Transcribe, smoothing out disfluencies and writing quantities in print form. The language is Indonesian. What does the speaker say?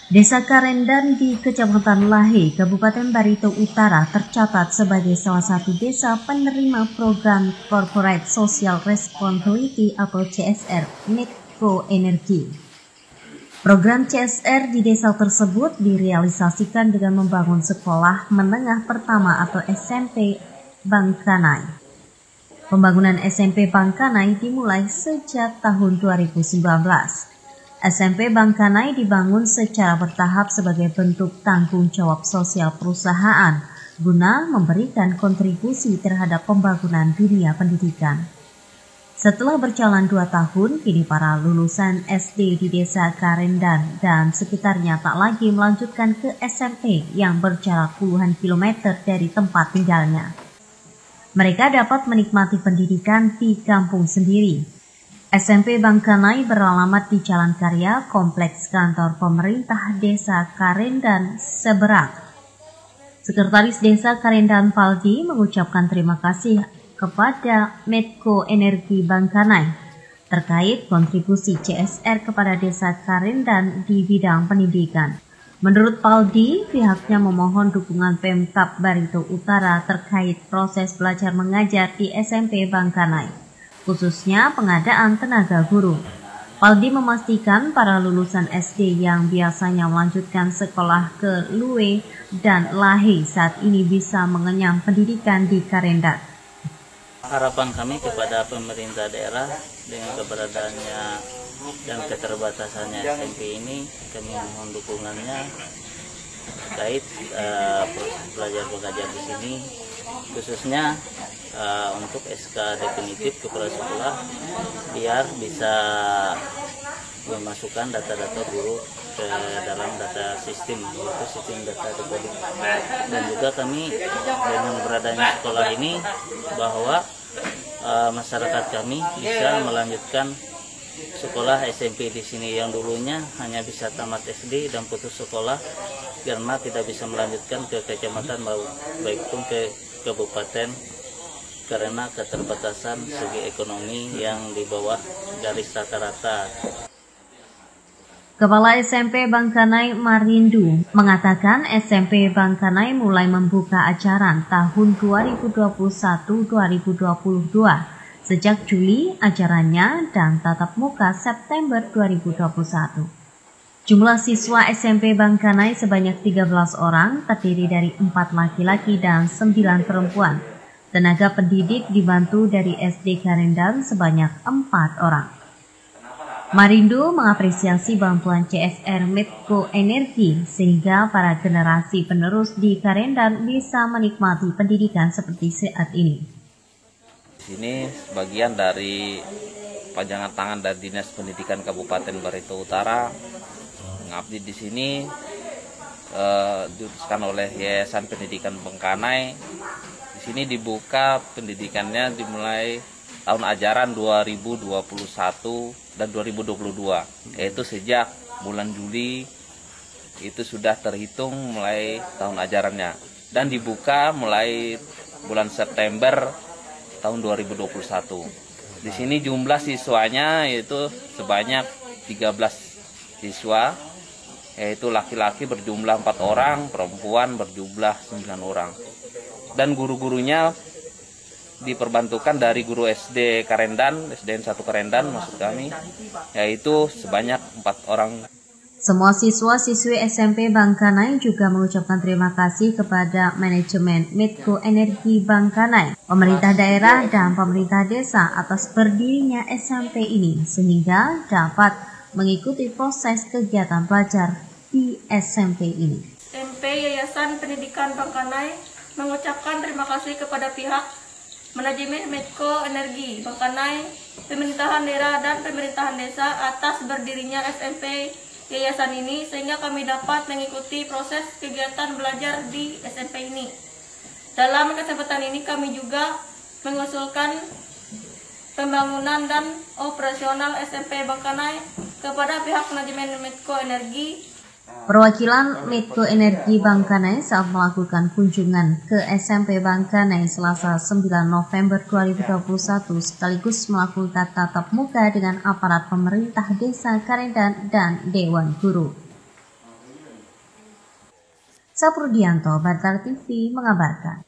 Desa Karendan di Kecamatan Lahe, Kabupaten Barito Utara tercatat sebagai salah satu desa penerima program Corporate Social Responsibility atau CSR Medco Energi. Program CSR di desa tersebut direalisasikan dengan membangun sekolah menengah pertama atau SMP Bangkanai. Pembangunan SMP Bangkanai dimulai sejak tahun 2019. SMP Bangkanai dibangun secara bertahap sebagai bentuk tanggung jawab sosial perusahaan guna memberikan kontribusi terhadap pembangunan dunia pendidikan. Setelah berjalan 2 tahun, kini para lulusan SD di Desa Karendan dan sekitarnya tak lagi melanjutkan ke SMP yang berjarak puluhan kilometer dari tempat tinggalnya. Mereka dapat menikmati pendidikan di kampung sendiri. SMP Bangkanai beralamat di Jalan Karya, Kompleks Kantor Pemerintah Desa Karendan, Seberang. Sekretaris Desa Karendan Paldi mengucapkan terima kasih kepada Medco Energi Bangkanai terkait kontribusi CSR kepada Desa Karendan di bidang pendidikan. Menurut Paldi, pihaknya memohon dukungan Pemkab Barito Utara terkait proses belajar mengajar di SMP Bangkanai, khususnya pengadaan tenaga guru. Paldi memastikan para lulusan SD yang biasanya melanjutkan sekolah ke Lue dan Lahe saat ini bisa mengenyam pendidikan di Karendan. Harapan kami kepada pemerintah daerah dengan keberadaannya dan keterbatasannya SMP ini, kami mohon dukungannya terkait proses belajar mengajar di sini, khususnya untuk SK definitif kepala sekolah biar bisa memasukkan data-data guru ke dalam data sistem, yaitu sistem data decoding. Dan juga kami dengan beradanya sekolah ini bahwa masyarakat kami bisa melanjutkan sekolah SMP di sini yang dulunya hanya bisa tamat SD dan putus sekolah karena tidak bisa melanjutkan ke kecamatan maupun ke kabupaten karena keterbatasan segi ekonomi yang di bawah garis rata-rata. Kepala SMP Bangkanai Marindu mengatakan SMP Bangkanai mulai membuka ajaran tahun 2021-2022 sejak Juli ajarannya dan tatap muka September 2021. Jumlah siswa SMP Bangkanai sebanyak 13 orang, terdiri dari 4 laki-laki dan 9 perempuan. Tenaga pendidik dibantu dari SD Karendan sebanyak 4 orang. Marindu mengapresiasi bantuan CSR Medco Energi sehingga para generasi penerus di Karendan bisa menikmati pendidikan seperti saat ini. Ini bagian dari pajangan tangan dari Dinas Pendidikan Kabupaten Barito Utara. Mengabdi di sini diuruskan oleh Yayasan Pendidikan Bangkanai. Di sini dibuka pendidikannya dimulai tahun ajaran 2021 dan 2022, yaitu sejak bulan Juli itu sudah terhitung mulai tahun ajarannya dan dibuka mulai bulan September tahun 2021. Di sini jumlah siswanya yaitu sebanyak 13 siswa, yaitu laki-laki berjumlah 4 orang, perempuan berjumlah 9 orang. Dan guru-gurunya diperbantukan dari guru SD Karendan, SDN 1 Karendan maksud kami, yaitu sebanyak 4 orang. Semua siswa-siswi SMP Bangkanai juga mengucapkan terima kasih kepada manajemen Medco Energi Bangkanai, pemerintah daerah dan pemerintah desa atas berdirinya SMP ini sehingga dapat mengikuti proses kegiatan belajar di SMP ini. SMP Yayasan Pendidikan Bangkanai mengucapkan terima kasih kepada pihak manajemen Medco Energi Bangkanai, pemerintahan daerah dan pemerintahan desa atas berdirinya SMP yayasan ini sehingga kami dapat mengikuti proses kegiatan belajar di SMP ini. Dalam kesempatan ini kami juga mengusulkan pembangunan dan operasional SMP Bangkanai kepada pihak manajemen Medco Energi. Perwakilan Medco Energi Bangkanai saat melakukan kunjungan ke SMP Bangkanai Selasa 9 November 2021 sekaligus melakukan tatap muka dengan aparat pemerintah desa Karendan dan Dewan Guru. Saprudianto, Bantar TV mengabarkan.